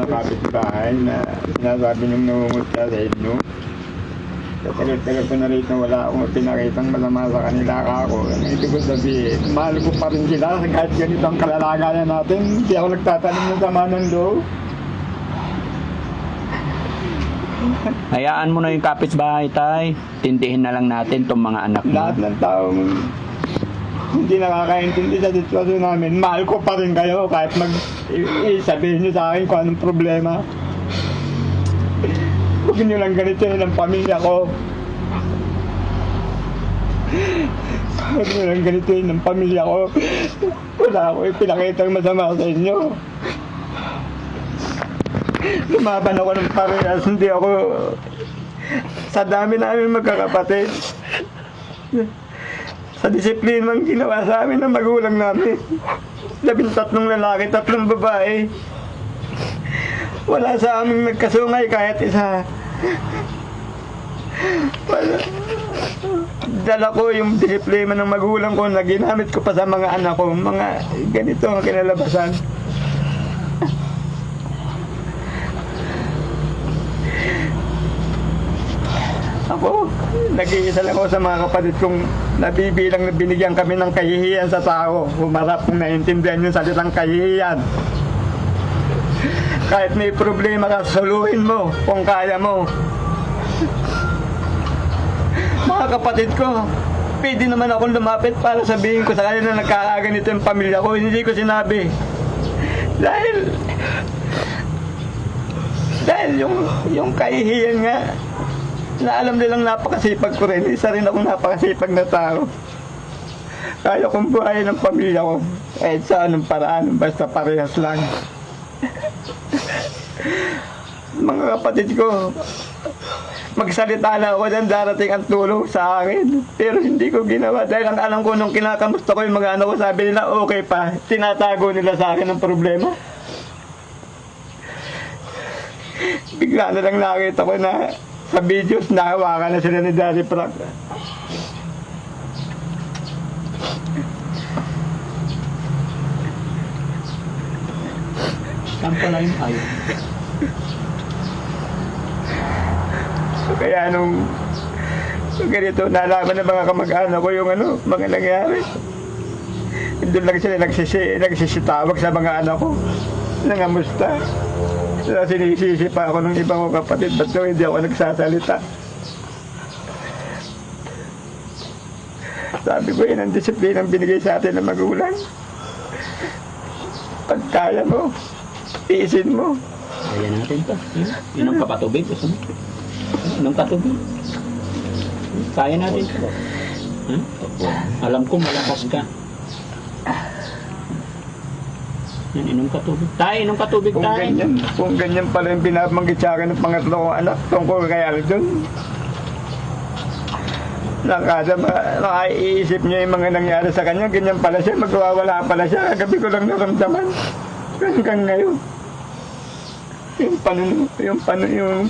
mga kapitbahay na sinasabi niyong nangungutya sa inyo. Tagal-tagal ko na rito wala akong pinakitang masama sa kanila ako. Ang ibig ko sabihin, mahal ko pa rin sila kahit ganito ang kalalagayan natin. Hindi ako nagtatanim ng sama ng loob. Hayaan mo na yung kapitbahay, tay. Tindihin na lang natin itong mga anak mo. Lahat ng taong hindi nakakaintindi sa sitwasyon namin, mahal ko pa rin kayo kahit sabihin nyo sa akin kung anong problema. Huwag nyo lang ganito yun ang pamilya ko. Huwag nyo lang ganito yun ang pamilya ko. Wala ako ipinakitang masama sa inyo. Lumaban ako ng parehas, hindi ako sa dami namin magkakapatid. Sa disiplinang ginawa sa amin ng magulang namin. 13 lalaki, 3 babae. Wala sa aming nagkasungay kahit isa. Wala. Dala ko yung disiplina ng magulang ko na ginamit ko pa sa mga anak ko. Mga ganito ang kinalabasan. Ako, nag-iisa lang ako sa mga kapatid kong nabibilang na binigyan kami ng kahihiyan sa tao. Humarap kung naiintindihan yung salitang kahihiyan. Kahit may problema ka, soluhin mo kung kaya mo. Mga kapatid ko, pwede naman akong lumapit para sabihin ko sa kanila na nagkakaganito yung pamilya ko. Hindi ko sinabi. Dahil yung kahihiyan nga, na alam nilang napakasipag ko rin. Isa rin akong napakasipag na tao. Kaya kong buhayin ang pamilya ko. Kahit sa anong paraan, basta parehas lang. Mga kapatid ko, magsalita na ako dyan, darating ang tulong sa akin. Pero hindi ko ginawa dahil ang alam ko nung kinakamusta ko yung mga anak ko, sabi nila okay pa. Tinatago nila sa akin ang problema. Bigla na lang nakita ko na sa videos nahawakan na sila ni Daddy Frank. Saan pala yung ayaw? So kaya nung ganito, nalaman ng mga kamag-anak ko yung mga nangyari. Doon lang sila nagsisitawag sa mga anak ko. Nangamusta. Sinisisi pa ako ng ibang kapatid, ba't daw hindi ako nagsasalita? Sabi ko, yun ang disiplinang binigay sa atin ng magulang. Pag kaya mo, tiisin mo. Kaya natin to. Inom ka pa tubig. Gusto mo? Inom ka tubig. Kaya natin to. Alam ko malakas ka. Inom ka tubig. Tay, inom ka tubig, tay. Kung ganyan pala yung binabanggit sa akin ng pangatlo kong anak, tungkol kay Aljon. Nakaiisip niya yung mga nangyari sa kanya, ganyan pala siya, magwawala pala siya. Kagabi ko lang naramdaman. Hanggang ngayon. Yung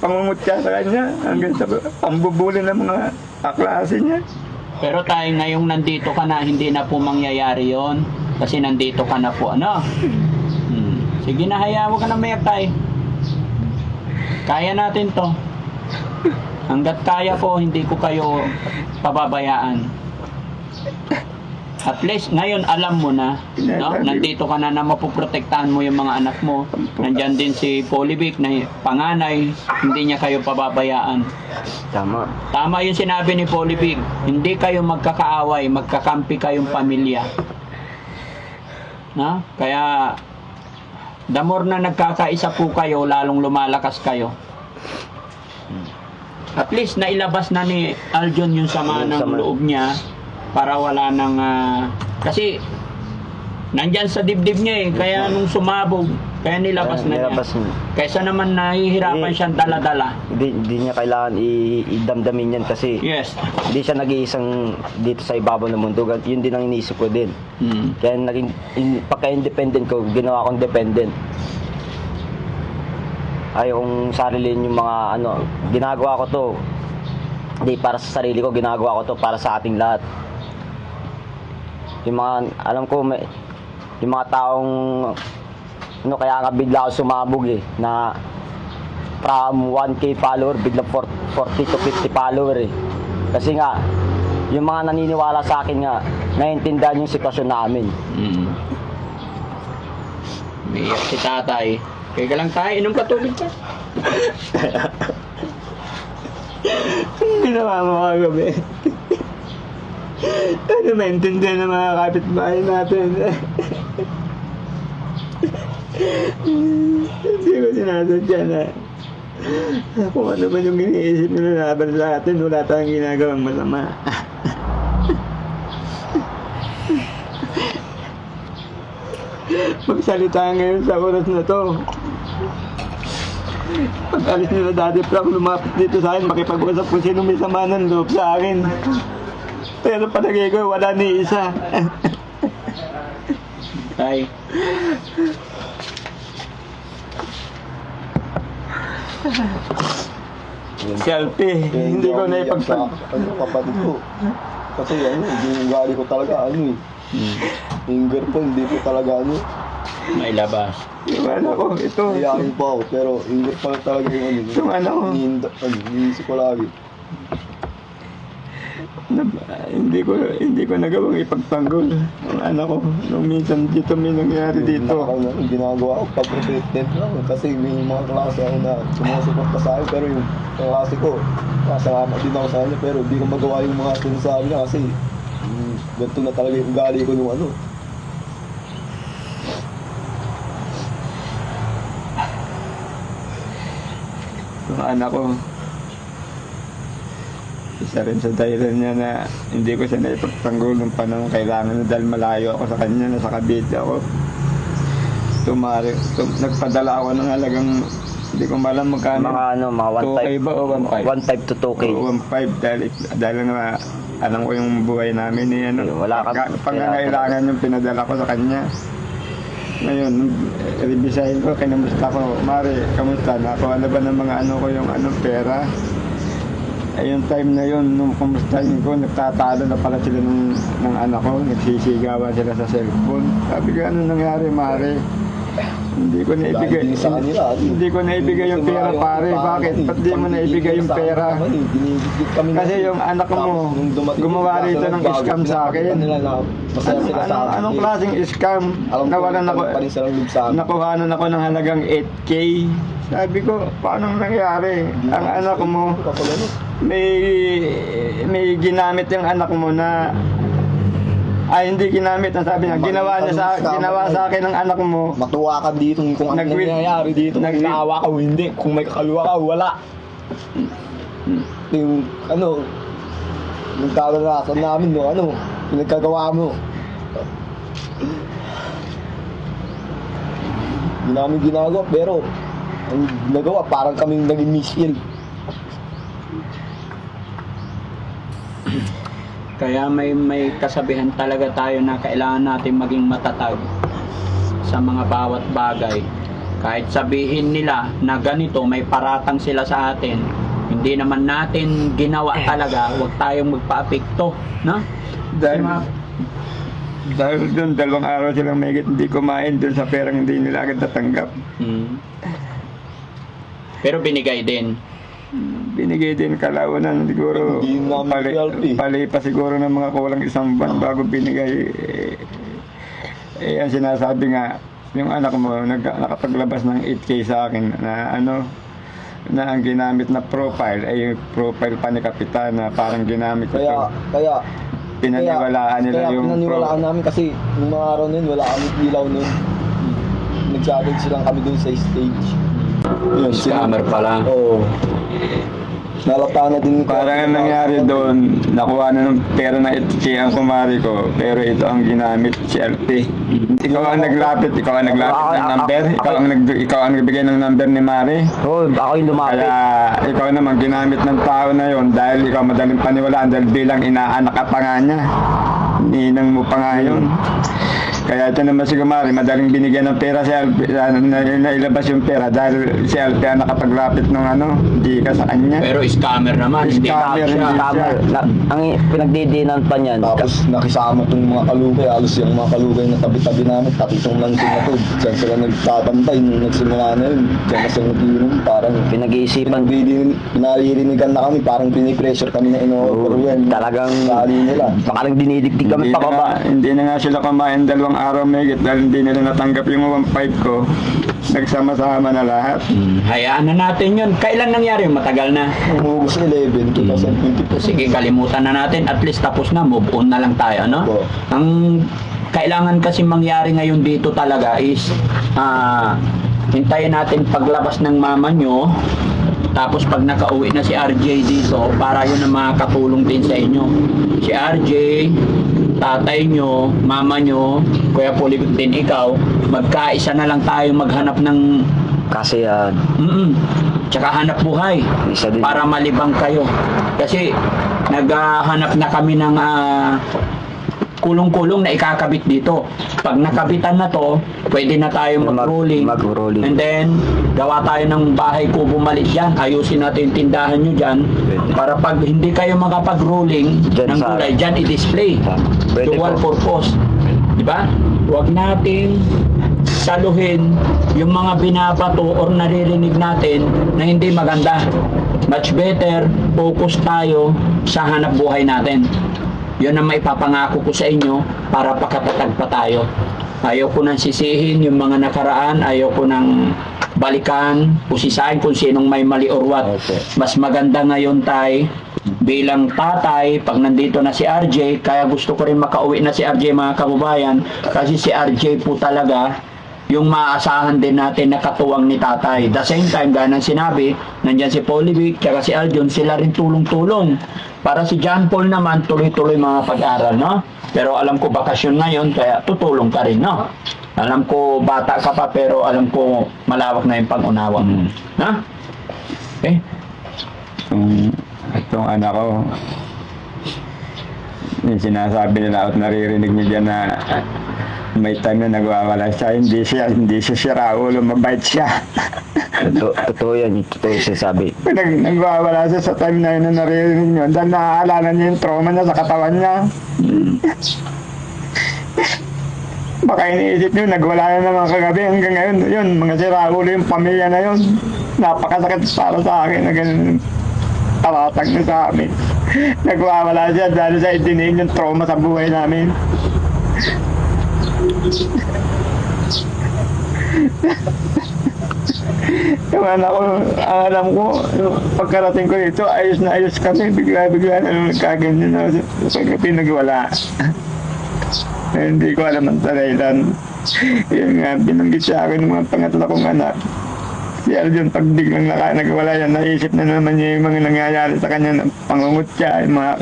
pangungutya sa kanya, hanggang sa pambubuli ng mga kaklase niya. Pero tayo ngayong nandito ka na, hindi na po mangyayari yon kasi nandito ka na po, ano? Sige na, hayaan mo ka na mayak tayo. Kaya natin to. Hanggat kaya ko, hindi ko kayo pababayaan. At least ngayon alam mo na, no? Nandito ka na mapoprotektahan mo yung mga anak mo. Nandyan din si Polivic na panganay, hindi niya kayo pababayaan. Tama. Tama yung sinabi ni Polivic, hindi kayo magkakaaway, magkakampi kayong pamilya. No? Kaya the more na nagkakaisa po kayo, lalong lumalakas kayo. At least nailabas na ni Aljon yung sama ng loob niya para wala nang kasi nandyan sa dibdib niya eh, kaya nung sumabog kaya nilabas na niya. Kaysa naman nahihirapan siyang dala-dala. Hindi niya kailangan idamdamin yan kasi yes, hindi siya nag-iisang dito sa ibabaw ng mundo. Yun din ang iniisip ko din. Kaya naging pagka-independent ko, ginawa akong dependent. Ayaw kong sarilin yung mga ginagawa ko to. Hindi para sa sarili ko, ginagawa ko to para sa ating lahat. Yung mga, alam ko, yung mga taong ano, kaya nga bigla ako sumabog eh, na from 1K follower, bigla 40 to 50 follower eh. Kasi nga, yung mga naniniwala sa akin nga, naiintindihan yung sitwasyon namin. Umiiyak si tatay. Kaya ka lang tayo, inom ka tubig ka. Ginawa mo kagabi. Ano maintindihan ng mga kapitbahay natin? Hindi ko sinasadya na kung ano man yung iniisip nila laban sa atin, wala tayong ginagawang masama. Magsalita ngayon sa oras na to. Pag alis nila Daddy Frank, lumapit dito sa akin, makipag-usap kung sino may sama ng loob sa akin. Pero palagay ko, wala ni isa. Tay. Selfie, hindi ko na ipagpag... Ano, kapatid ko. Kasi ano, yung ugali ko talaga, ano eh. Finger ko, hindi ko talaga ano. May labas. Yung anak ko, ito. Iyakin pa ako, pero finger pa talaga yung ano. Yung anak ko. Iniisip ko lagi. Hindi ko nagawang ipagtanggol ang anak ko. Nung minsan dito may nangyari dito. Yung ginagawa ko, pag-protect lang. Kasi may mga klase ako na sumusuporta sa akin, pero yung klase ko, kasama din ako sa kanya, pero hindi ko magawa yung mga sinasabi niya kasi ganito na talaga yung ugali ko nung ano. Yung anak ko, isa rin sa dahilan niya na hindi ko siya naipagtanggol ng panahon kailangan na dahil malayo ako sa kanya, nasa Cavite ako. Nagpadala ako ng halagang, hindi ko malam magkano. Mga ano, mga 2K ba o 1.5? 1.5 to 2K. O 1.5 dahil nga alam ko yung buhay namin eh, ano, Wala ka- pangangailangan yung pinadala ko sa kanya. Ngayon, rebisahin ko, kinamusta ko, Mare, kamusta? Nakuha na ba ng mga ano ko yung pera? Ay, yung time na yun, nung kumustahin ko, nagtatalo na pala sila ng anak ko, nagsisigawan sila sa cellphone. Sabi ko, ano nangyari, Mare? Hindi ko naibigay. Dahil sa kanila, Hindi ko naibigay yung pera, pare. Bakit? Ba't di mo naibigay yung pera? Kasi yung anak mo, gumawa rito ng scam sa akin. Anong klaseng scam? Nawalan ako, nakuhanan ako ng halagang 8K. Sabi ko, paano nangyari? Ang anak mo, may ginamit yung anak mo na hindi ginamit ang sabi niya. Ginawa sa akin ng anak mo. Matuwa ka dito kung ano nangyayari dito. Nagnawa ka o hindi. Kung may kakalwa ka, wala. Yung ano, yung karanasan namin, no, ano, pinagkagawa mo. Hindi namin ginagawa, pero ang nagawa, parang kaming naging misil. Kaya may kasabihan talaga tayo na kailangan natin maging matatag sa mga bawat bagay. Kahit sabihin nila na ganito, may paratang sila sa atin, hindi naman natin ginawa talaga, huwag tayong magpa-apekto, no? Dahil doon, 2 araw silang mahigit hindi kumain doon sa perang hindi nila agad natanggap. Pero binigay din. Binigay din kalaunan siguro. Hindi namin Pali pa siguro ng mga kulang 1 buwan bago binigay. Ang sinasabi nga, yung anak mo nakapaglabas ng 8K sa akin na na ang ginamit na profile ay yung profile pa ni Kapitan na parang ginamit ko Kaya pinaniwalaan nila yung pinaniwalaan namin kasi nung mga araw nun, wala kami ilaw nun. Nag-challenge silang kami dun sa stage. Yun, Scammer pala. Oo. Nalata na din. parang ang nangyari doon, nakuha na ng pera na 8K ang kumari ko, pero ito ang ginamit, si LP. Ikaw ang naglapit ng number, ikaw ang nagbigay ng number ni Mari. Oo, ako yung lumapit. Kaya ikaw naman ginamit ng tao na yon dahil ikaw madaling paniwalaan dahil bilang inaanak ka pa nga niya. Ninang mo pa nga yun. Kaya ito naman si Gumari, madaling binigyan ng pera si Alpi, nailabas yung pera dahil si Alpi ang nakapaglapit ng di ka sa kanya. Pero scammer naman, hindi Scammer, siya. hindi. Tama. Ang pinagdidinan pa niyan. Tapos nakisama tong mga kalugay, halos yung mga kalugay na tabi-tabi namin, pati itong lansin na to. Diyan sila nagtatambay nung nagsimula na yun. Diyan na sila nag-iinom, parang Pinag-iisipan. pinalirinigan na kami, parang pinipressure kami na ino-offer yan. Talagang Sali nila. parang dinidikdik kami Hindi na, pababa. hindi na nga sila kumain 2 araw mahigit dahil hindi nila natanggap yung 1.5 ko. Nagsama-sama na lahat. Hayaan na natin yun. Kailan nangyari yun? Matagal na. August 11, 2022. Sige, kalimutan na natin. At least tapos na. Move on na lang tayo, no? Oo. Ang kailangan kasi mangyari ngayon dito talaga is hintayin natin paglabas ng mama nyo. Tapos pag nakauwi na si RJ dito, para yun ang makakatulong din sa inyo. Si RJ, tatay nyo, mama nyo, Kuya Polibik din ikaw, magkaisa na lang tayo maghanap ng Kasi tsaka hanap buhay Isa din. para malibang kayo. Kasi naghahanap na kami ng kulong-kulong na ikakabit dito. Pag nakabitan na to, pwede na tayo mag-rolling. mag-rolling. And then, gawa tayo ng bahay kubo maliit dyan. Ayusin natin yung tindahan nyo dyan. Pwede. Para pag hindi kayo makapag-rolling Dyan ng sa- gulay, dyan i-display. Pwede Dual po. purpose. Diba? Huwag nating saluhin yung mga binabato or naririnig natin na hindi maganda. Much better, focus tayo sa hanap buhay natin. Yun ang maipapangako ko sa inyo para pakatatag pa tayo. Ayaw ko nang sisihin yung mga nakaraan, ayaw ko nang balikan, pusisahin kung sinong may mali or what. Okay. Mas maganda ngayon tay, bilang tatay, pag nandito na si RJ, kaya gusto ko rin makauwi na si RJ mga kababayan, kasi si RJ po talaga, yung maaasahan din natin na katuwang ni tatay. The same time, gaya ng sinabi, nandyan si Polivic, kaya si Aljon, sila rin tulong-tulong. Para si John Paul naman, tuloy-tuloy mga pag-aral, no? Pero alam ko bakasyon ngayon, kaya tutulong ka rin, no? Alam ko bata ka pa, pero alam ko malawak na yung pang-unawa mo. Ha? Eh? Itong anak ko, yung sinasabi nila at naririnig niya dyan na may time na nagwawala siya, hindi siya sira ulo, mabait siya. Totoo yan. Totoo yung sinasabi. Nagwawala siya sa time na yun na naririnig niyo dahil naaalala niya yung trauma niya sa katawan niya. Baka iniisip niyo, nagwala na naman kagabi hanggang ngayon, yun, mga sira ulo yung pamilya na yun. Napakasakit para sa akin na ganun talatag niya sa amin. Nagwawala siya dahil sa itiniin yung trauma sa buhay namin. Yung anak ko, ang alam ko, pagkarating ko dito, ayos kami, bigla na nagkaganyan na pag pinagwala. Hindi ko alam ang dahilan. Yun nga, binanggit sa akin ng mga pangatlo kong anak. Si Aljon, pag biglang nagwala yan, naisip na naman niya yung mga nangyayari sa kanya ng pangungot siya, yung mga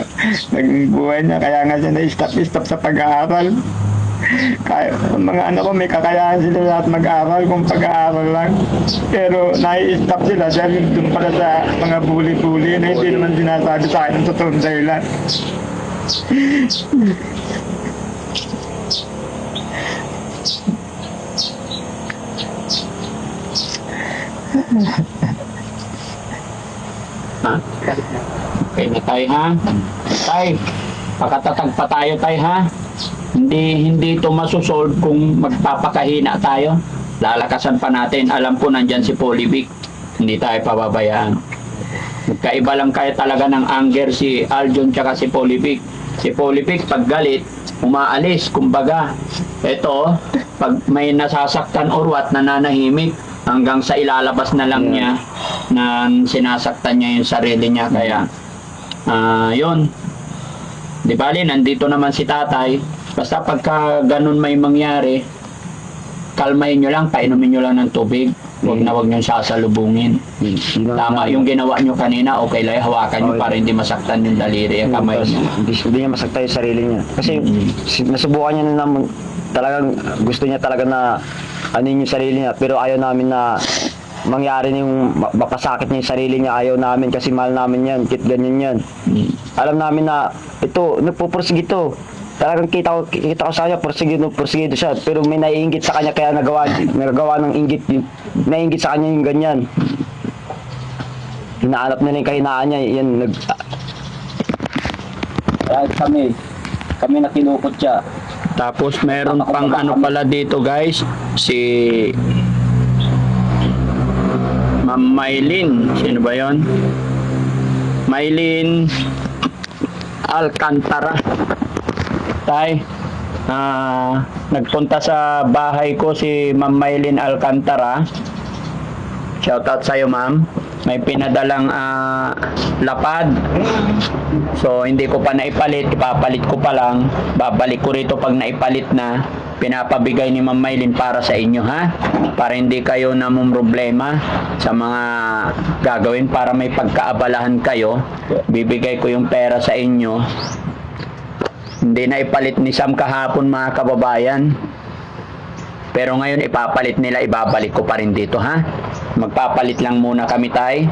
naging buhay niya, kaya nga siya na-stop sa pag-aaral. Kaya, mga anak ko, may kakayahan sila lahat mag-aral kung pag-aaral lang. Pero nai-stop sila dahil doon pala sa mga bully-bully na hindi naman sinasabi sa akin ang totoong dahilan. Ha? Okay na tayo, ha? Tay, pakatatag pa tayo, tay, ha? Hindi ito masusolve kung magpapakahina tayo. Lalakasan pa natin. Alam ko nandyan si Polivic. Hindi tayo pababayaan. Magkaiba lang kaya talaga ng anger si Aljon tsaka si Polivic. Si Polivic pag galit, umaalis. Kumbaga, ito, pag may nasasaktan or what, nananahimik hanggang sa ilalabas na lang niya na sinasaktan niya yung sarili niya. Kaya, yun. Di bali, nandito naman si tatay. Basta pagka ganun may mangyari, kalmahin nyo lang, painumin nyo lang ng tubig. Huwag nyo sasalubungin. Tama yung ginawa nyo kanina, okay lang, hawakan nyo para hindi masaktan yung daliri, yung kamay nyo. Hindi niya masaktan yung sarili niya. Kasi nasubukan niya na naman, talagang gusto niya talaga na anin yung sarili niya. Pero ayaw namin na mangyari na yung mapasakit niya yung sarili niya. Ayaw namin kasi mahal namin yan, kit ganyan yan. Alam namin na ito, nagpupursige ito. talagang kita ko sa kanya, porsigido siya. Pero may naiinggit sa kanya kaya nagawa ng inggit, naiinggit sa kanya yung ganyan. Hinahanap nila yung kahinaan niya, yan, kami na kinukot siya. Tapos meron pang ano pala dito guys, si Ma'am Maylin. Sino ba yon? Maylin Alcantara. Tay, nagpunta sa bahay ko si Ma'am Maylin Alcantara. Shoutout sa'yo, ma'am. May pinadalang lapad. So, hindi ko pa naipalit. Ipapalit ko pa lang. Babalik ko rito pag naipalit na. Pinapabigay ni Ma'am Maylin para sa inyo, ha? Para hindi kayo namumroblema sa mga gagawin, para may pagkaabalahan kayo. Bibigay ko yung pera sa inyo. Hindi na ipalit ni Sam kahapon, mga kababayan. Pero ngayon ipapalit nila, ibabalik ko pa rin dito, ha? Magpapalit lang muna kami, tay.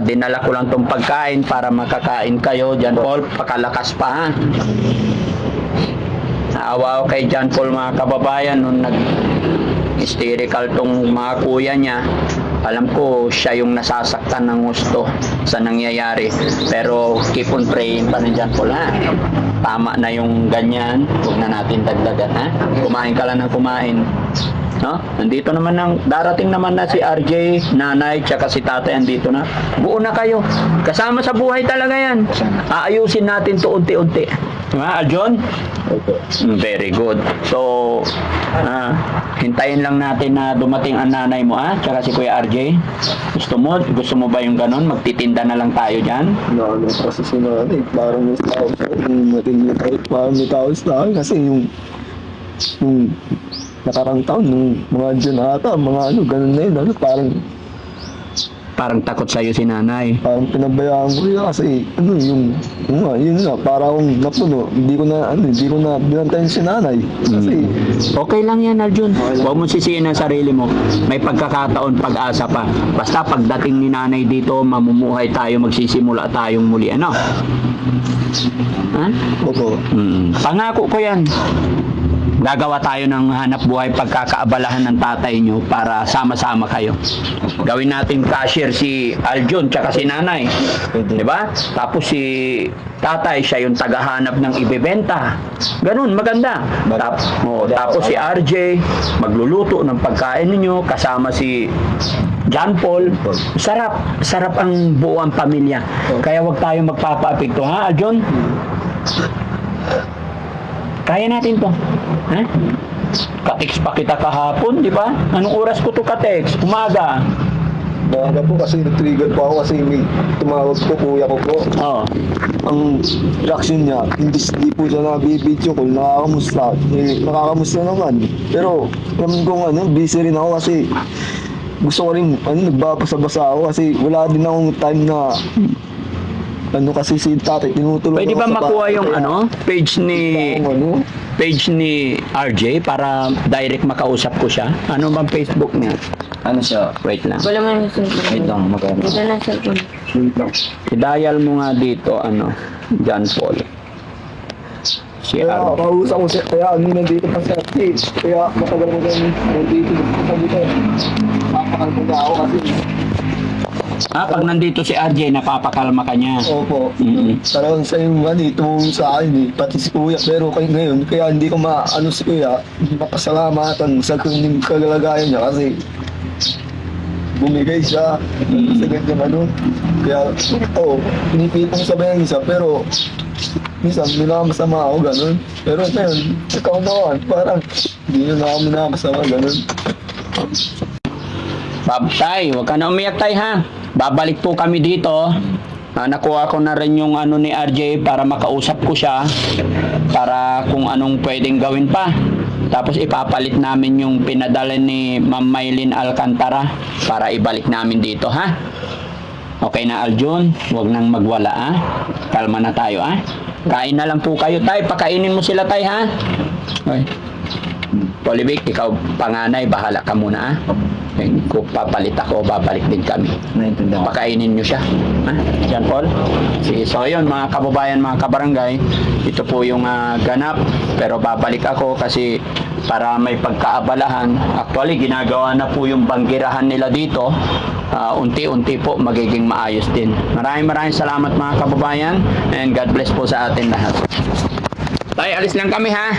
Dinala ko lang tong pagkain para makakain kayo. John Paul, pakalakas pa, ha? Naawa ko kay John Paul, mga kababayan, nung nag-hysterical tong mga kuya niya. Alam ko siya yung nasasaktan ng gusto sa nangyayari. Pero keep on praying pa rin, John Paul, ha? Tama na yung ganyan. Huwag na natin dagdagan, ha? Kumain ka lang ng kumain. No? Nandito naman darating naman na si RJ, nanay, tsaka si tatay andito na. Buo na kayo. Kasama sa buhay talaga yan. Aayusin natin to unti-unti. Diba, Aljon? Very good. So, hintayin lang natin na dumating ang nanay mo, tsaka si Kuya RJ. Gusto mo ba yung ganon? Magtitinda na lang tayo dyan? No, kasi sinanay, parang may tao sa akin, parang may tao sa akin kasi yung nakarang taon, nung mga dyan ata, mga ganun na yun, Parang takot sa'yo si nanay. parang pinabayaan ko yun kasi, yun nga, para akong napuno, hindi ko na binantayan si nanay. Kasi, Okay lang yan, Aljun. Huwag mo sisihin ang sarili mo. May pagkakataon, pag-asa pa. Basta pagdating ni nanay dito, mamumuhay tayo, magsisimula tayong muli. Ano? Ha? opo, Pangako ko yan. Gagawa tayo ng hanap buhay pagkakaabalahan ng tatay nyo para sama-sama kayo. Gawin natin cashier si Aljun tsaka si nanay. Diba? Tapos si tatay, siya yung tagahanap ng ibebenta. Ganun, maganda. Tapos si RJ, magluluto ng pagkain ninyo kasama si John Paul. Sarap ang buong pamilya. Kaya wag tayo magpapa-apekto, ha, Aljun? Kaya natin to. Ha? Ka-text pa kita kahapon, di ba? Anong oras ko to ka-text? Umaga. maaga po kasi nag-trigger po ako kasi may tumawag po kuya ko po. Oo. Ang reaction niya, hindi po siya nabibidyo ko, nakakamusta. Nakakamusta naman. Pero, alam kong busy rin ako kasi gusto ko rin, nagbabasa-basa ako kasi wala din akong time na kasi si tatay tinutulong. Pwede ba ako sa makuha bahay, yung kaya page ni RJ para direct makausap ko siya? Ano bang Facebook niya? Ano siya? Wait lang. Wala man yung cellphone. Wait lang, magkano? Wala lang cellphone. I-dial mo nga dito, John Paul. Si Kaya RJ. kausap ko siya, kaya nandito pa siya. Kaya matagal ko din nandito. Papakal mo na ako kasi. Pag nandito si RJ, napapakalma ka niya. Opo. Mm-mm. Talagang sa yung tumulong sa akin pati si kuya. Pero ngayon, kaya hindi ko si kuya, mapasalamatan sa kanyang kagalagayan niya kasi bumigay siya sa ganyan Kaya, pinipitong sabayan isa, pero minsan, minamasama ako, ganun. Pero ngayon, ikaw naman, parang hindi nyo na ako minamasama, ganun. Tay, huwag ka na umiyak, tay, ha? Babalik po kami dito. Nakuha ko na rin yung ni RJ para makausap ko siya para kung anong pwedeng gawin pa. Tapos ipapalit namin yung pinadala ni Ma'am Maylin Alcantara para ibalik namin dito, ha? Okay na, Aljun? Huwag nang magwala, ha? Kalma na tayo, ha? Kain na lang po kayo, tay. Pakainin mo sila, tay, ha? Okay. Polivic, ikaw panganay, bahala ka muna, ah. Kung papalit ako, babalik din kami. Naintindihan ko. Pakainin nyo siya. Ha? John Paul? Sige, so yun, mga kababayan, mga kabarangay, ito po yung ganap. Pero babalik ako kasi para may pagkaabalahan. Actually, ginagawa na po yung banggirahan nila dito. Unti-unti po magiging maayos din. Maraming salamat mga kababayan, and God bless po sa atin lahat. Tayo, alis lang kami ha.